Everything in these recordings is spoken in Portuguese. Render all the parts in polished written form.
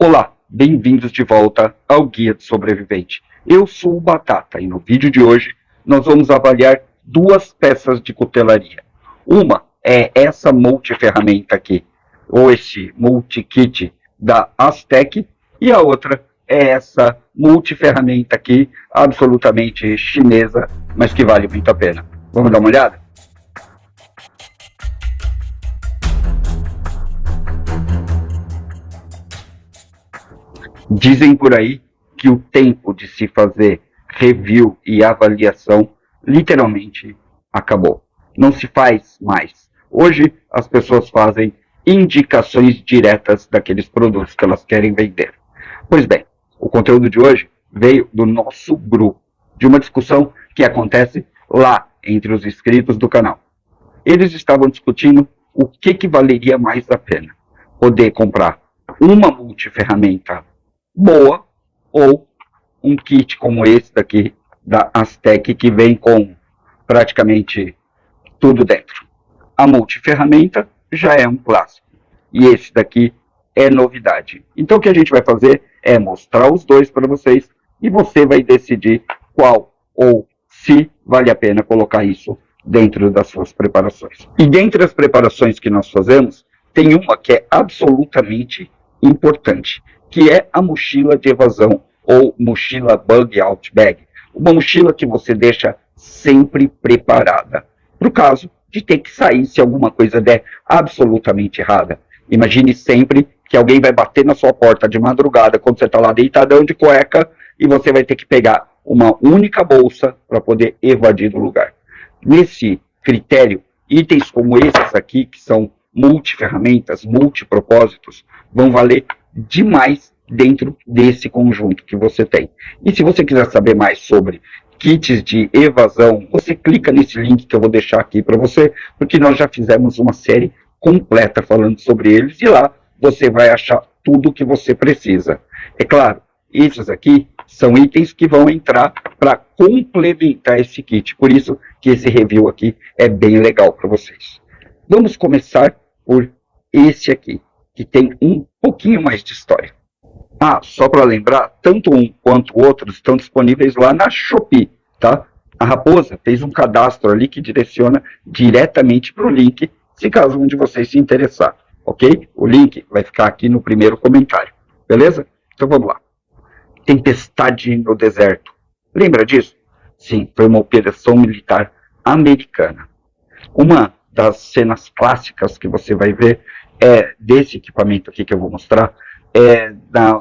Olá, bem-vindos de volta ao Guia do Sobrevivente. Eu sou o Batata e no vídeo de hoje nós vamos avaliar duas peças de cutelaria. Uma é essa multiferramenta aqui, ou esse multi-kit da Aztec, e a outra é essa multiferramenta aqui, absolutamente chinesa, mas que vale muito a pena. Vamos dar uma olhada? Dizem por aí que o tempo de se fazer review e avaliação literalmente acabou. Não se faz mais. Hoje as pessoas fazem indicações diretas daqueles produtos que elas querem vender. Pois bem, o conteúdo de hoje veio do nosso grupo, de uma discussão que acontece lá entre os inscritos do canal. Eles estavam discutindo o que valeria mais a pena. Poder comprar uma multiferramenta boa ou um kit como esse daqui da Aztec que vem com praticamente tudo dentro. A multiferramenta já é um clássico e esse daqui é novidade. Então o que a gente vai fazer é mostrar os dois para vocês e você vai decidir qual ou se vale a pena colocar isso dentro das suas preparações. E dentre as preparações que nós fazemos, tem uma que é absolutamente importante, que é a mochila de evasão, ou mochila bug out bag. Uma mochila que você deixa sempre preparada, para o caso de ter que sair se alguma coisa der absolutamente errada. Imagine sempre que alguém vai bater na sua porta de madrugada, quando você está lá deitadão de cueca, e você vai ter que pegar uma única bolsa para poder evadir do lugar. Nesse critério, itens como esses aqui, que são multiferramentas, multipropósitos, vão valer demais dentro desse conjunto que você tem. E se você quiser saber mais sobre kits de evasão, você clica nesse link que eu vou deixar aqui para você, porque nós já fizemos uma série completa falando sobre eles e lá você vai achar tudo o que você precisa. É claro, esses aqui são itens que vão entrar para complementar esse kit, por isso que esse review aqui é bem legal para vocês. Vamos começar por esse aqui, que tem um pouquinho mais de história. Ah, só para lembrar, tanto um quanto o outro estão disponíveis lá na Shopee, tá? A Raposa fez um cadastro ali que direciona diretamente para o link, se caso um de vocês se interessar, ok? O link vai ficar aqui no primeiro comentário, beleza? Então vamos lá. Tempestade no deserto. Lembra disso? Sim, foi uma operação militar americana. Uma das cenas clássicas que você vai ver é desse equipamento aqui que eu vou mostrar,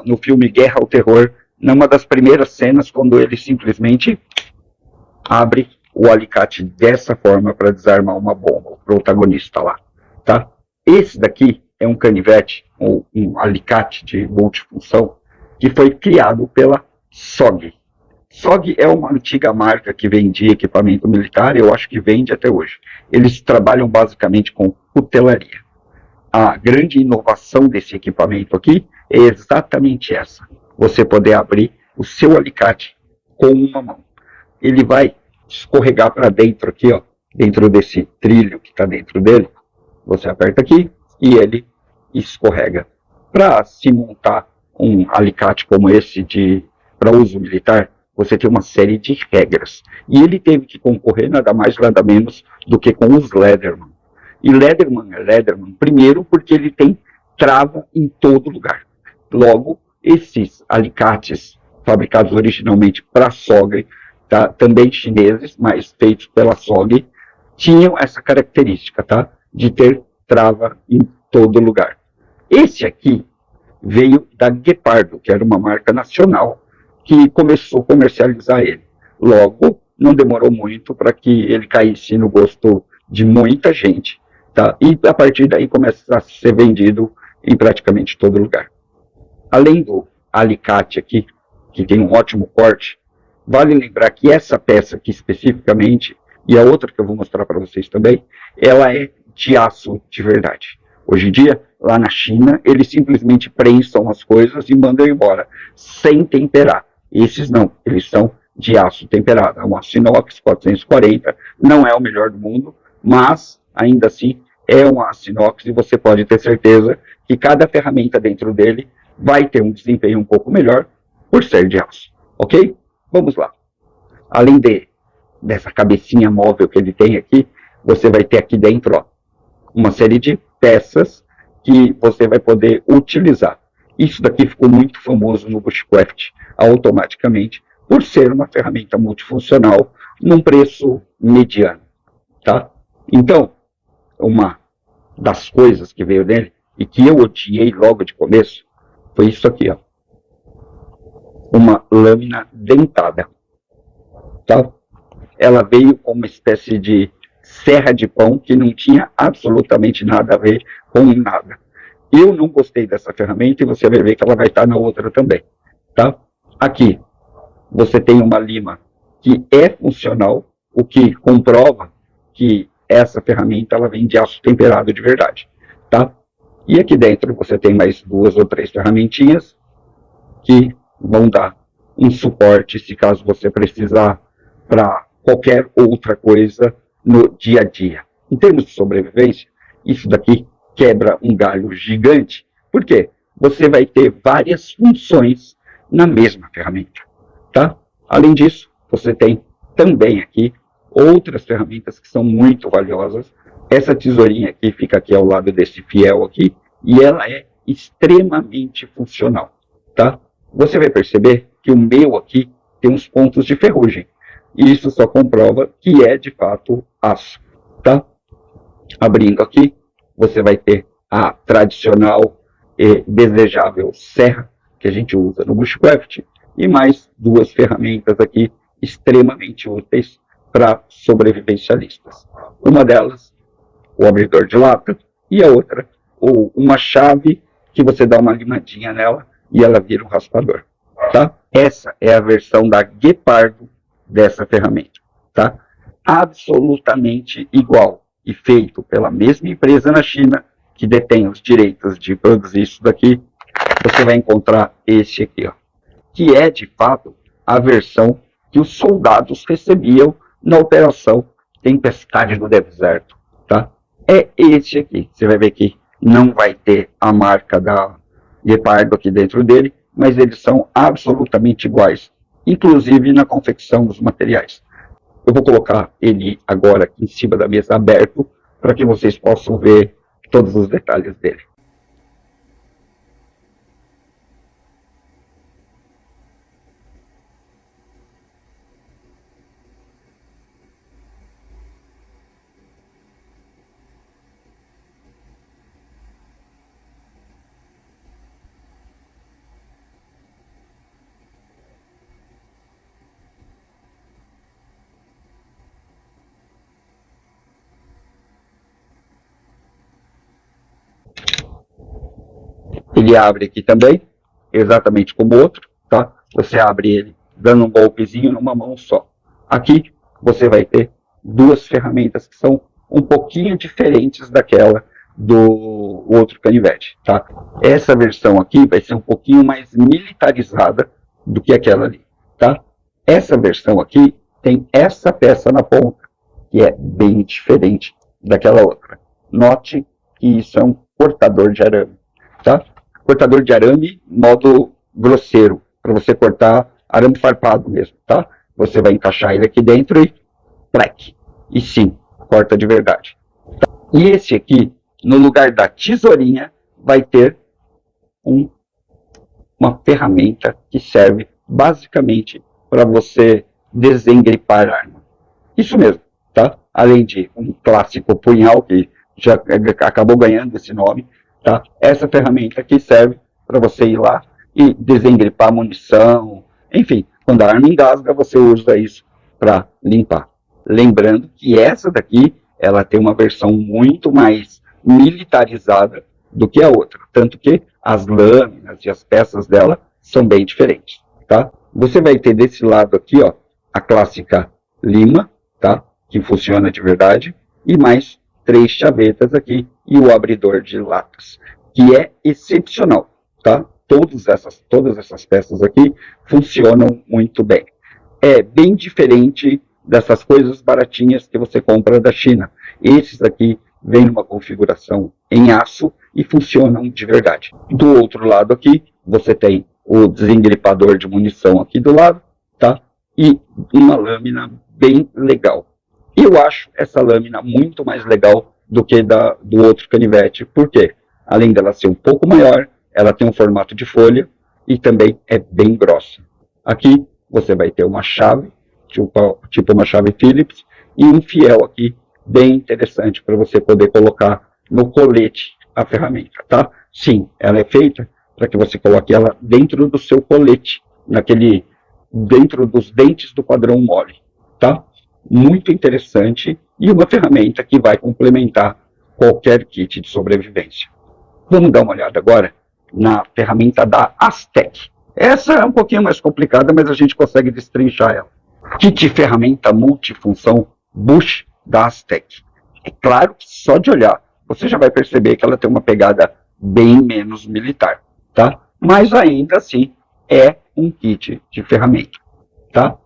no filme Guerra ao Terror, numa das primeiras cenas, quando ele simplesmente abre o alicate dessa forma para desarmar uma bomba, o protagonista lá, tá? Esse daqui é um canivete, ou um alicate de multifunção, que foi criado pela SOG. SOG é uma antiga marca que vendia equipamento militar, eu acho que vende até hoje. Eles trabalham basicamente com cutelaria. A grande inovação desse equipamento aqui é exatamente essa. Você poder abrir o seu alicate com uma mão. Ele vai escorregar para dentro aqui, ó, dentro desse trilho que está dentro dele. Você aperta aqui e ele escorrega. Para se montar um alicate como esse para uso militar, você tem uma série de regras. E ele teve que concorrer nada mais nada menos do que com os Leatherman. E Leatherman é Leatherman, primeiro porque ele tem trava em todo lugar. Logo, esses alicates fabricados originalmente para SOG, tá? Também chineses, mas feitos pela SOG, tinham essa característica, tá? De ter trava em todo lugar. Esse aqui veio da Guepardo, que era uma marca nacional, que começou a comercializar ele. Logo, não demorou muito para que ele caísse no gosto de muita gente, tá? E a partir daí começa a ser vendido em praticamente todo lugar. Além do alicate aqui, que tem um ótimo corte, vale lembrar que essa peça aqui especificamente, e a outra que eu vou mostrar para vocês também, ela é de aço de verdade. Hoje em dia, lá na China, eles simplesmente prensam as coisas e mandam embora, sem temperar. Esses não, eles são de aço temperado. É um aço inox 440, não é o melhor do mundo, mas ainda assim é um aço inox e você pode ter certeza que cada ferramenta dentro dele vai ter um desempenho um pouco melhor por ser de aço, ok? Vamos lá. Além dessa cabecinha móvel que ele tem aqui, você vai ter aqui dentro, ó, uma série de peças que você vai poder utilizar. Isso daqui ficou muito famoso no Bushcraft automaticamente, por ser uma ferramenta multifuncional num preço mediano, tá? Então, uma das coisas que veio dele e que eu odiei logo de começo foi isso aqui, ó. Uma lâmina dentada, tá? Ela veio com uma espécie de serra de pão que não tinha absolutamente nada a ver com nada. Eu não gostei dessa ferramenta e você vai ver que ela vai estar na outra também, tá? Aqui, você tem uma lima que é funcional, o que comprova que essa ferramenta ela vem de aço temperado de verdade, tá? E aqui dentro você tem mais 2 ou 3 ferramentinhas que vão dar um suporte se caso você precisar para qualquer outra coisa no dia a dia. Em termos de sobrevivência, isso daqui quebra um galho gigante. Por quê? Você vai ter várias funções na mesma ferramenta, tá? Além disso, você tem também aqui outras ferramentas que são muito valiosas. Essa tesourinha aqui fica aqui ao lado desse fiel aqui e ela é extremamente funcional, tá? Você vai perceber que o meu aqui tem uns pontos de ferrugem. E isso só comprova que é de fato aço, tá? Abrindo aqui, você vai ter a tradicional e desejável serra que a gente usa no Bushcraft e mais 2 ferramentas aqui extremamente úteis para sobrevivencialistas. Uma delas, o abridor de lata, e a outra, uma chave que você dá uma limadinha nela e ela vira um raspador, tá? Essa é a versão da Guepardo dessa ferramenta, tá? Absolutamente igual e feito pela mesma empresa na China que detém os direitos de produzir isso daqui. Você vai encontrar esse aqui, ó, que é de fato a versão que os soldados recebiam na operação Tempestade do Deserto, tá? É esse aqui. Você vai ver que não vai ter a marca da Guepardo aqui dentro dele, mas eles são absolutamente iguais, inclusive na confecção dos materiais. Eu vou colocar ele agora aqui em cima da mesa aberto, para que vocês possam ver todos os detalhes dele. Ele abre aqui também, exatamente como o outro, tá? Você abre ele dando um golpezinho numa mão só. Aqui você vai ter 2 ferramentas que são um pouquinho diferentes daquela do outro canivete, tá? Essa versão aqui vai ser um pouquinho mais militarizada do que aquela ali, tá? Essa versão aqui tem essa peça na ponta, que é bem diferente daquela outra. Note que isso é um cortador de arame, tá? Cortador de arame, modo grosseiro, para você cortar arame farpado mesmo, tá? Você vai encaixar ele aqui dentro e plec. E sim, corta de verdade. Tá? E esse aqui, no lugar da tesourinha, vai ter uma ferramenta que serve basicamente para você desengripar a arma. Isso mesmo, tá? Além de um clássico punhal, que já acabou ganhando esse nome, tá? Essa ferramenta aqui serve para você ir lá e desengripar munição, enfim, quando a arma engasga, você usa isso para limpar. Lembrando que essa daqui, ela tem uma versão muito mais militarizada do que a outra, tanto que as lâminas e as peças dela são bem diferentes, tá? Você vai ter desse lado aqui, ó, a clássica lima, tá? Que funciona de verdade, e mais 3 chavetas aqui e o abridor de latas, que é excepcional, tá? Todas essas peças aqui funcionam muito bem. É bem diferente dessas coisas baratinhas que você compra da China. Esses aqui vêm numa configuração em aço e funcionam de verdade. Do outro lado aqui, você tem o desengripador de munição aqui do lado, tá? E uma lâmina bem legal. E eu acho essa lâmina muito mais legal do que do outro canivete. Por quê? Além dela ser um pouco maior, ela tem um formato de folha e também é bem grossa. Aqui você vai ter uma chave, tipo uma chave Phillips, e um fiel aqui, bem interessante para você poder colocar no colete a ferramenta, tá? Sim, ela é feita para que você coloque ela dentro do seu colete, dentro dos dentes do padrão mole, tá? Muito interessante e uma ferramenta que vai complementar qualquer kit de sobrevivência. Vamos dar uma olhada agora na ferramenta da Aztec. Essa é um pouquinho mais complicada, mas a gente consegue destrinchar ela. Kit ferramenta multifunção Bush da Aztec. É claro que só de olhar você já vai perceber que ela tem uma pegada bem menos militar, tá? Mas ainda assim é um kit de ferramenta, tá?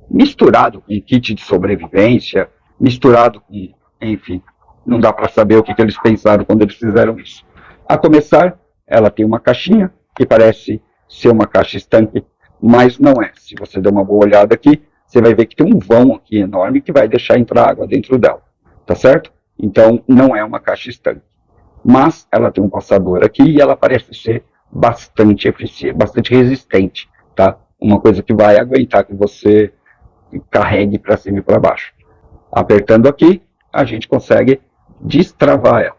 Misturado com kit de sobrevivência, misturado com, enfim, não dá para saber o que eles pensaram quando eles fizeram isso. A começar, ela tem uma caixinha que parece ser uma caixa estanque, mas não é. Se você der uma boa olhada aqui, você vai ver que tem um vão aqui enorme que vai deixar entrar água dentro dela, tá certo? Então, não é uma caixa estanque. Mas ela tem um passador aqui e ela parece ser bastante eficiente, bastante resistente, tá? Uma coisa que vai aguentar que você carregue para cima e para baixo. Apertando aqui, a gente consegue destravar ela,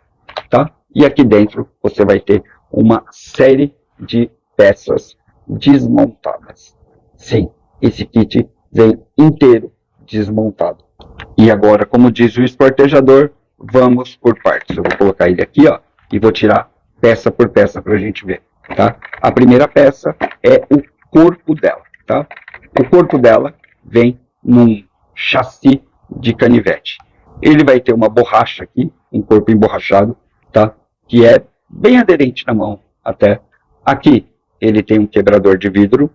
tá? E aqui dentro você vai ter uma série de peças desmontadas. Sim, esse kit vem inteiro desmontado. E agora, como diz o esportejador, vamos por partes. Eu vou colocar ele aqui, ó, e vou tirar peça por peça para a gente ver, tá? A primeira peça é o corpo dela, tá? O corpo dela vem num chassi de canivete. Ele vai ter uma borracha aqui, um corpo emborrachado, tá? Que é bem aderente na mão, até. Aqui ele tem um quebrador de vidro.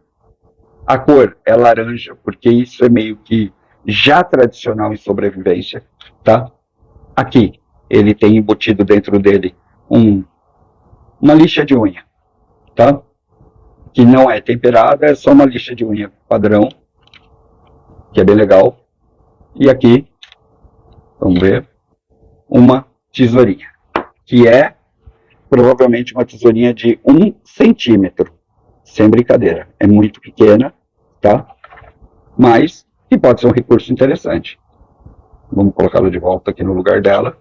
A cor é laranja, porque isso é meio que já tradicional em sobrevivência, tá? Aqui ele tem embutido dentro dele uma lixa de unha, tá? Que não é temperada, é só uma lixa de unha padrão, que é bem legal. E aqui, vamos ver, uma tesourinha, que é provavelmente uma tesourinha de 1 centímetro, sem brincadeira. É muito pequena, tá? Mas que pode ser um recurso interessante. Vamos colocá-la de volta aqui no lugar dela.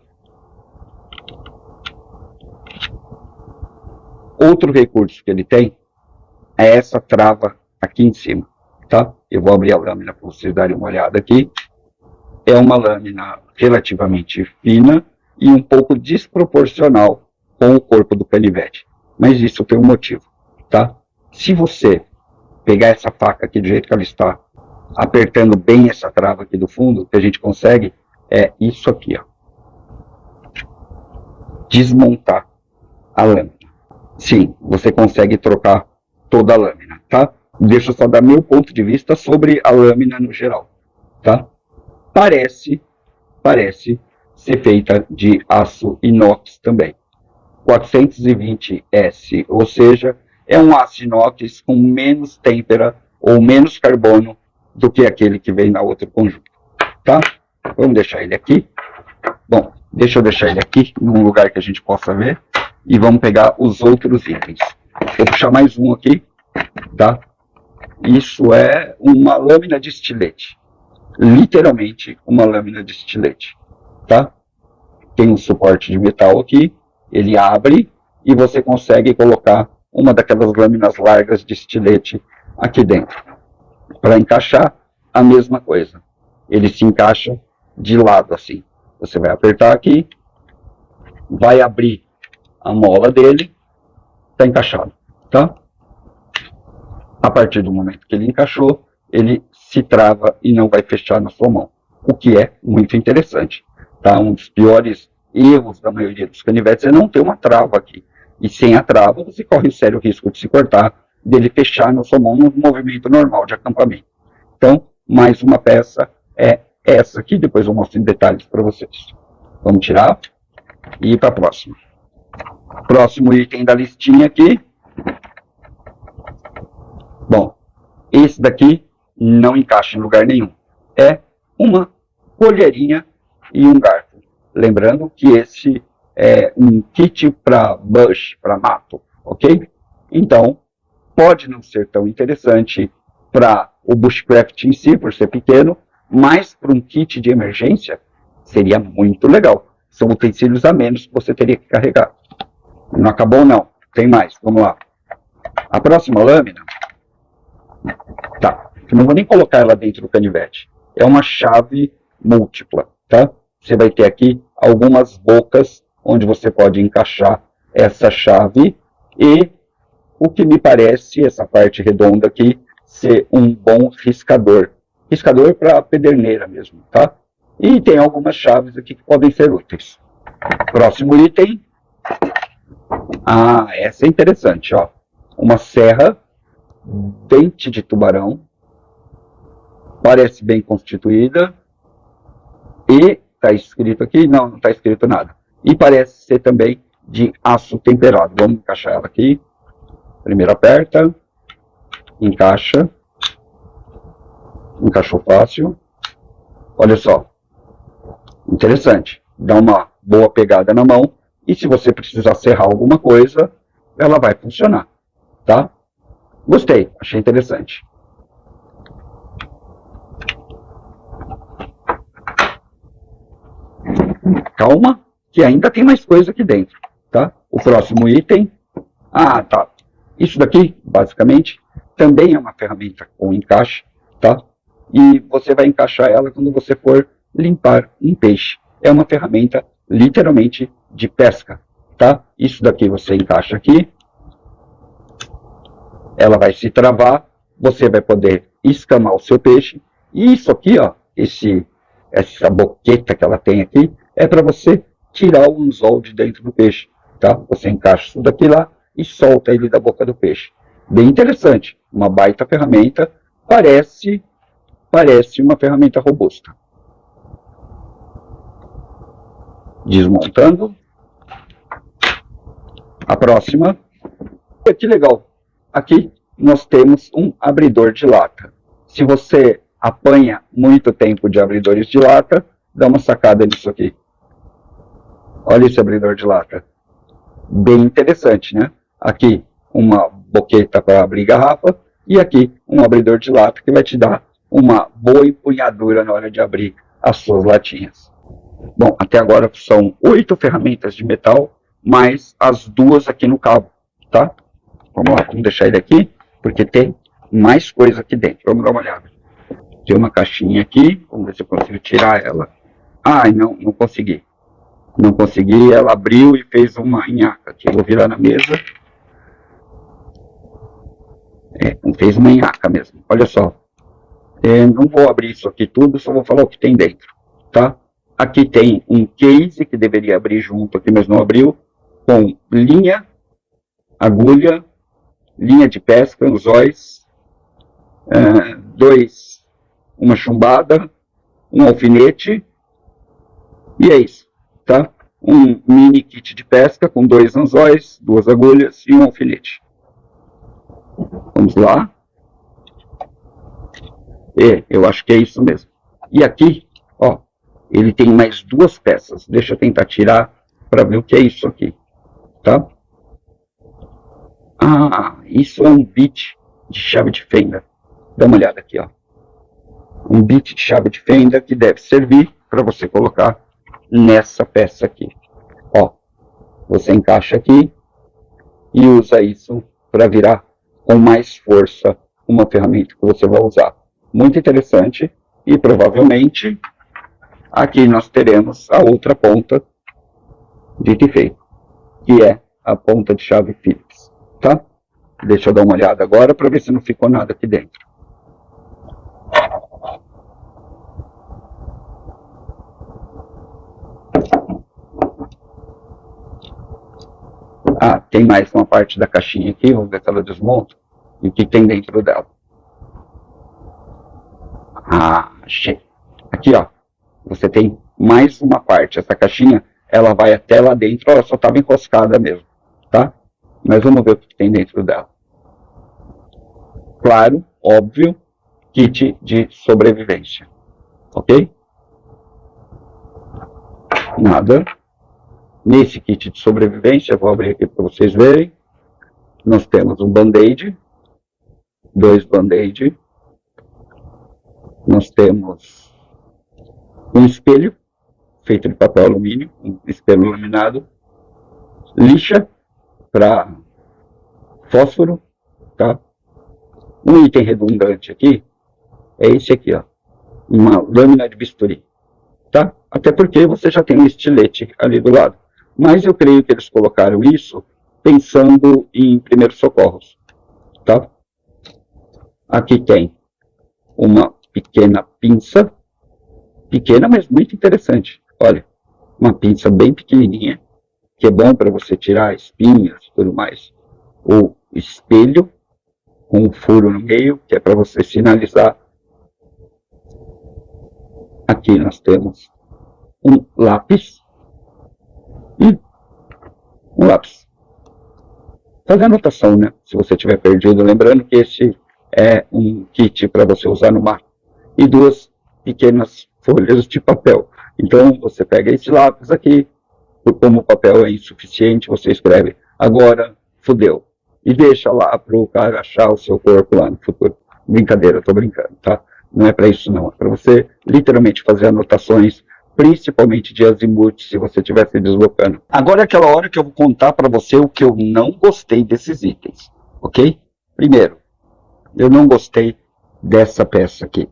Outro recurso que ele tem é essa trava aqui em cima, tá? Eu vou abrir a lâmina para vocês darem uma olhada aqui. É uma lâmina relativamente fina e um pouco desproporcional com o corpo do canivete. Mas isso tem um motivo, tá? Se você pegar essa faca aqui do jeito que ela está, apertando bem essa trava aqui do fundo, o que a gente consegue é isso aqui, ó. Desmontar a lâmina. Sim, você consegue trocar toda a lâmina, tá? Deixa eu só dar meu ponto de vista sobre a lâmina no geral, tá? Parece ser feita de aço inox também. 420S, ou seja, é um aço inox com menos têmpera ou menos carbono do que aquele que vem na outro conjunto, tá? Vamos deixar ele aqui. Bom, deixa eu deixar ele aqui, num lugar que a gente possa ver, e vamos pegar os outros itens. Vou puxar mais um aqui, tá? Isso é uma lâmina de estilete. Literalmente uma lâmina de estilete, tá? Tem um suporte de metal aqui, ele abre e você consegue colocar uma daquelas lâminas largas de estilete aqui dentro. Para encaixar, a mesma coisa. Ele se encaixa de lado assim. Você vai apertar aqui, vai abrir a mola dele, está encaixado, tá? A partir do momento que ele encaixou, ele se trava e não vai fechar na sua mão, o que é muito interessante, tá? Um dos piores erros da maioria dos canivetes é não ter uma trava aqui, e sem a trava você corre o sério risco de se cortar, dele fechar na sua mão no movimento normal de acampamento. Então, mais uma peça é essa aqui, depois eu mostro em detalhes para vocês. Vamos tirar e ir para a próxima. Próximo item da listinha aqui Esse daqui não encaixa em lugar nenhum. É uma colherinha e um garfo. Lembrando que esse é um kit para bush, para mato, ok? Então, pode não ser tão interessante para o bushcraft em si, por ser pequeno, mas para um kit de emergência seria muito legal. São utensílios a menos que você teria que carregar. Não acabou não, tem mais, vamos lá. A próxima lâmina, tá, eu não vou nem colocar ela dentro do canivete, é uma chave múltipla, tá? Você vai ter aqui algumas bocas onde você pode encaixar essa chave e o que me parece, essa parte redonda aqui, ser um bom riscador. Riscador para pederneira mesmo, tá? E tem algumas chaves aqui que podem ser úteis. Próximo item. Ah, essa é interessante, ó. Uma serra, dente de tubarão, parece bem constituída, e está escrito aqui, não está escrito nada. E parece ser também de aço temperado. Vamos encaixar ela aqui. Primeiro aperta, encaixa, encaixou fácil. Olha só, interessante. Dá uma boa pegada na mão e se você precisar serrar alguma coisa, ela vai funcionar, tá? Gostei, achei interessante. Calma, que ainda tem mais coisa aqui dentro, tá? O próximo item, tá. Isso daqui, basicamente, também é uma ferramenta com encaixe, tá? E você vai encaixar ela quando você for limpar um peixe. É uma ferramenta, literalmente, de pesca, tá? Isso daqui você encaixa aqui. Ela vai se travar, você vai poder escamar o seu peixe. E isso aqui, ó, essa boqueta que ela tem aqui, é para você tirar o anzol de dentro do peixe, tá? Você encaixa isso daqui lá e solta ele da boca do peixe. Bem interessante, uma baita ferramenta, parece uma ferramenta robusta. Desmontando. A próxima. Que legal, aqui nós temos um abridor de lata. Se você apanha muito tempo de abridores de lata, dá uma sacada nisso aqui. Olha esse abridor de lata. Bem interessante, né? Aqui uma boqueta para abrir garrafa e aqui um abridor de lata que vai te dar uma boa empunhadura na hora de abrir as suas latinhas. Bom, até agora são 8 ferramentas de metal, mais as 2 aqui no cabo, tá? Vamos lá, vamos deixar ele aqui, porque tem mais coisa aqui dentro. Vamos dar uma olhada. Tem uma caixinha aqui, vamos ver se eu consigo tirar ela. Não consegui. Não consegui, ela abriu e fez uma nhaca aqui. Eu vou virar na mesa. Fez uma nhaca mesmo. Olha só. Não vou abrir isso aqui tudo, só vou falar o que tem dentro, tá? Aqui tem um case que deveria abrir junto aqui, mas não abriu, com linha, agulha, linha de pesca, anzóis, uma chumbada, um alfinete, e é isso, tá? Um mini kit de pesca com 2 anzóis, 2 agulhas e um alfinete. Vamos lá. Eu acho que é isso mesmo. E aqui, ó, ele tem mais 2 peças. Deixa eu tentar tirar para ver o que é isso aqui, tá? Isso é um bit de chave de fenda. Dá uma olhada aqui, ó. Um bit de chave de fenda que deve servir para você colocar nessa peça aqui. Ó, você encaixa aqui e usa isso para virar com mais força uma ferramenta que você vai usar. Muito interessante e provavelmente aqui nós teremos a outra ponta, dito e feito, que é a ponta de chave Phillips, tá? Deixa eu dar uma olhada agora para ver se não ficou nada aqui dentro. Tem mais uma parte da caixinha aqui, vamos ver se ela desmonta e o que tem dentro dela. Achei. Aqui, ó, você tem mais uma parte. Essa caixinha, ela vai até lá dentro, ela só estava encoscada mesmo, tá? Mas vamos ver o que tem dentro dela. Claro, óbvio, kit de sobrevivência, ok? Nada. Nesse kit de sobrevivência, vou abrir aqui para vocês verem, nós temos um band-aid, 2 band-aid, nós temos um espelho, feito de papel alumínio, um espelho laminado, lixa para fósforo, tá? Um item redundante aqui é esse aqui, ó, uma lâmina de bisturi, tá? Até porque você já tem um estilete ali do lado. Mas eu creio que eles colocaram isso pensando em primeiros socorros, tá? Aqui tem uma pequena pinça, pequena, mas muito interessante. Olha, uma pinça bem pequenininha, que é bom para você tirar espinhas e tudo mais. O espelho, com um furo no meio, que é para você sinalizar. Aqui nós temos um lápis e um lápis. Fazer anotação, né? Se você tiver perdido, lembrando que esse é um kit para você usar no mar. E 2 pequenas folhas de papel. Então você pega esse lápis aqui, como o papel é insuficiente, você escreve agora fudeu. E deixa lá para o cara achar o seu corpo lá no futuro. Brincadeira, eu tô brincando, tá? Não é para isso não, é para você literalmente fazer anotações, principalmente de azimuth, se você estiver se deslocando. Agora é aquela hora que eu vou contar para você o que eu não gostei desses itens, ok? Primeiro, eu não gostei dessa peça aqui.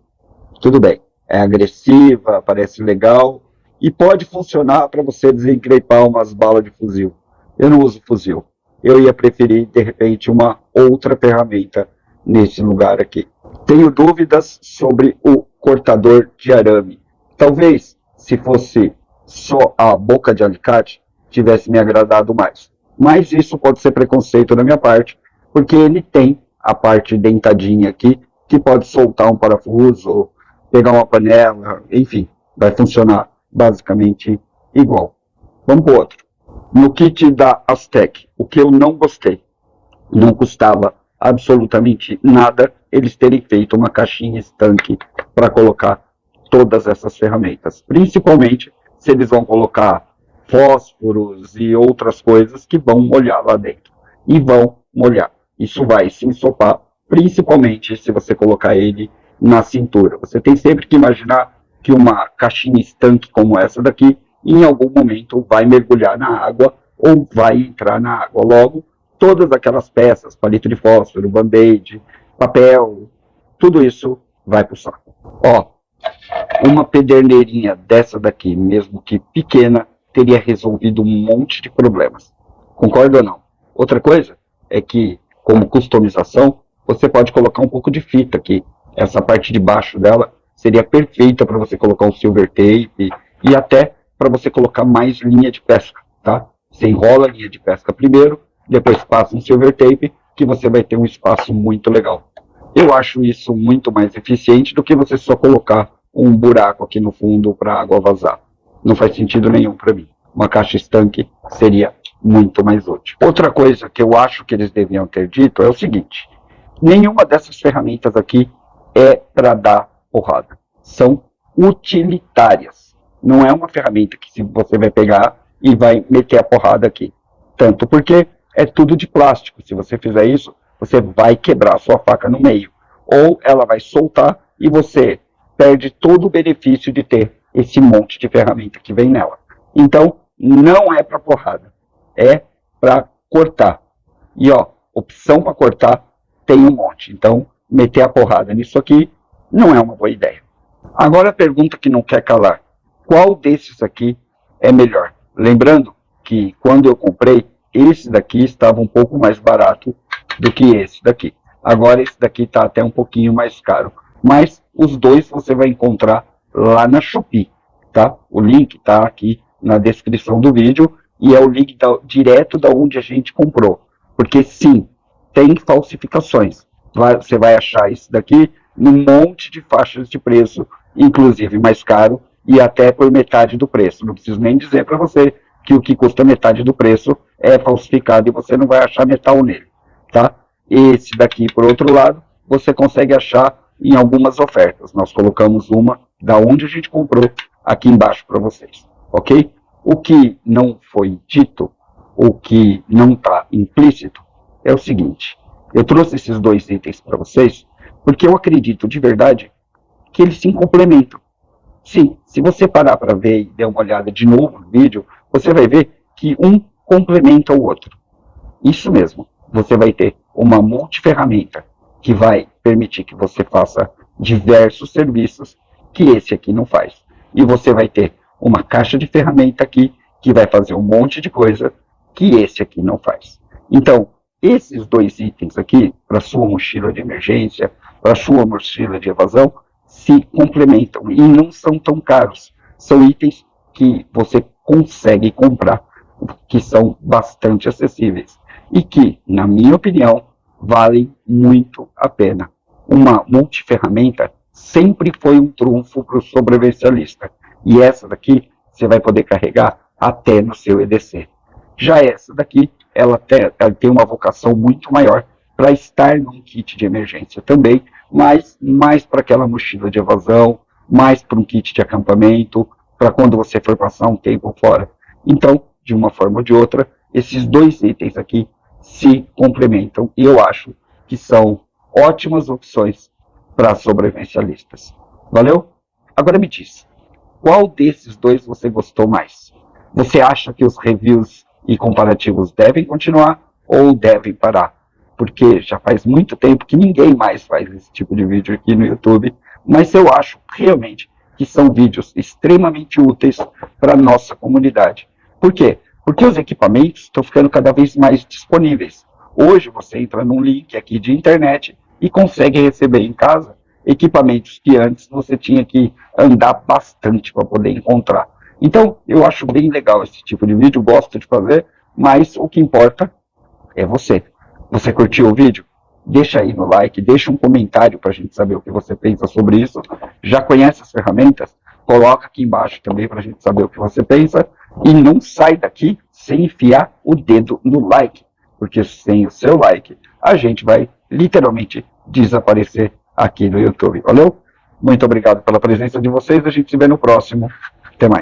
Tudo bem, é agressiva, parece legal, e pode funcionar para você desencrepar umas balas de fuzil. Eu não uso fuzil. Eu ia preferir, de repente, uma outra ferramenta nesse lugar aqui. Tenho dúvidas sobre o cortador de arame. Talvez, se fosse só a boca de alicate, tivesse me agradado mais. Mas isso pode ser preconceito da minha parte, porque ele tem a parte dentadinha aqui, que pode soltar um parafuso, pegar uma panela, enfim, vai funcionar basicamente igual. Vamos para o outro. No kit da Aztec, o que eu não gostei, não custava absolutamente nada eles terem feito uma caixinha estanque para colocar todas essas ferramentas, principalmente se eles vão colocar fósforos e outras coisas que vão molhar lá dentro, e vão molhar. Isso vai se ensopar, principalmente se você colocar ele na cintura. Você tem sempre que imaginar que uma caixinha estanque como essa daqui, em algum momento vai mergulhar na água ou vai entrar na água. Logo, todas aquelas peças, palito de fósforo, band-aid, papel, tudo isso vai para o saco. Ó, uma pederneirinha dessa daqui, mesmo que pequena, teria resolvido um monte de problemas. Concorda ou não? Outra coisa é que, como customização, você pode colocar um pouco de fita aqui. Essa parte de baixo dela seria perfeita para você colocar um silver tape e até para você colocar mais linha de pesca, tá? Você enrola a linha de pesca primeiro, depois passa um silver tape, que você vai ter um espaço muito legal. Eu acho isso muito mais eficiente do que você só colocar um buraco aqui no fundo para a água vazar. Não faz sentido nenhum para mim. Uma caixa estanque seria muito mais útil. Outra coisa que eu acho que eles deviam ter dito é o seguinte: nenhuma dessas ferramentas aqui é para dar porrada. São utilitárias. Não é uma ferramenta que você vai pegar e vai meter a porrada aqui. Tanto porque é tudo de plástico. Se você fizer isso, você vai quebrar a sua faca no meio. Ou ela vai soltar e você perde todo o benefício de ter esse monte de ferramenta que vem nela. Então, não é para porrada. É para cortar. E ó, opção para cortar tem um monte. Então, meter a porrada nisso aqui não é uma boa ideia. Agora a pergunta que não quer calar: qual desses aqui é melhor? Lembrando que quando eu comprei, esse daqui estava um pouco mais barato do que esse daqui. Agora esse daqui está até um pouquinho mais caro. Mas os dois você vai encontrar lá na Shopee, tá? O link está aqui na descrição do vídeo e é o link direto da onde a gente comprou. Porque sim, tem falsificações. Você vai achar isso daqui num monte de faixas de preço, inclusive mais caro e até por metade do preço. Não preciso nem dizer para você que o que custa metade do preço é falsificado e você não vai achar metal nele, tá? Esse daqui, por outro lado, você consegue achar em algumas ofertas. Nós colocamos uma da onde a gente comprou aqui embaixo para vocês, ok? O que não foi dito, o que não está implícito, é o seguinte: eu trouxe esses dois itens para vocês porque eu acredito de verdade que eles se complementam. Sim, se você parar para ver e der uma olhada de novo no vídeo, você vai ver que um complementa o outro. Isso mesmo, você vai ter uma multiferramenta que vai permitir que você faça diversos serviços que esse aqui não faz. E você vai ter uma caixa de ferramenta aqui que vai fazer um monte de coisa que esse aqui não faz. Então, esses dois itens aqui, para sua mochila de emergência, para sua mochila de evasão, se complementam e não são tão caros. São itens que você consegue comprar, que são bastante acessíveis e que, na minha opinião, valem muito a pena. Uma multiferramenta sempre foi um trunfo para o sobrevivencialista. E essa daqui você vai poder carregar até no seu EDC. Já essa daqui, ela tem uma vocação muito maior para estar num kit de emergência também, mas mais para aquela mochila de evasão, mais para um kit de acampamento, para quando você for passar um tempo fora. Então, de uma forma ou de outra, esses dois itens aqui se complementam e eu acho que são ótimas opções para sobrevivencialistas. Valeu? Agora me diz, qual desses dois você gostou mais? Você acha que os reviews e comparativos devem continuar ou devem parar? Porque já faz muito tempo que ninguém mais faz esse tipo de vídeo aqui no YouTube, mas eu acho realmente que são vídeos extremamente úteis para a nossa comunidade. Por quê? Porque os equipamentos estão ficando cada vez mais disponíveis. Hoje você entra num link aqui de internet e consegue receber em casa equipamentos que antes você tinha que andar bastante para poder encontrar. Então, eu acho bem legal esse tipo de vídeo, gosto de fazer, mas o que importa é você. Você curtiu o vídeo? Deixa aí no like, deixa um comentário para a gente saber o que você pensa sobre isso. Já conhece as ferramentas? Coloca aqui embaixo também para a gente saber o que você pensa. E não sai daqui sem enfiar o dedo no like, porque sem o seu like, a gente vai literalmente desaparecer aqui no YouTube. Valeu? Muito obrigado pela presença de vocês, a gente se vê no próximo.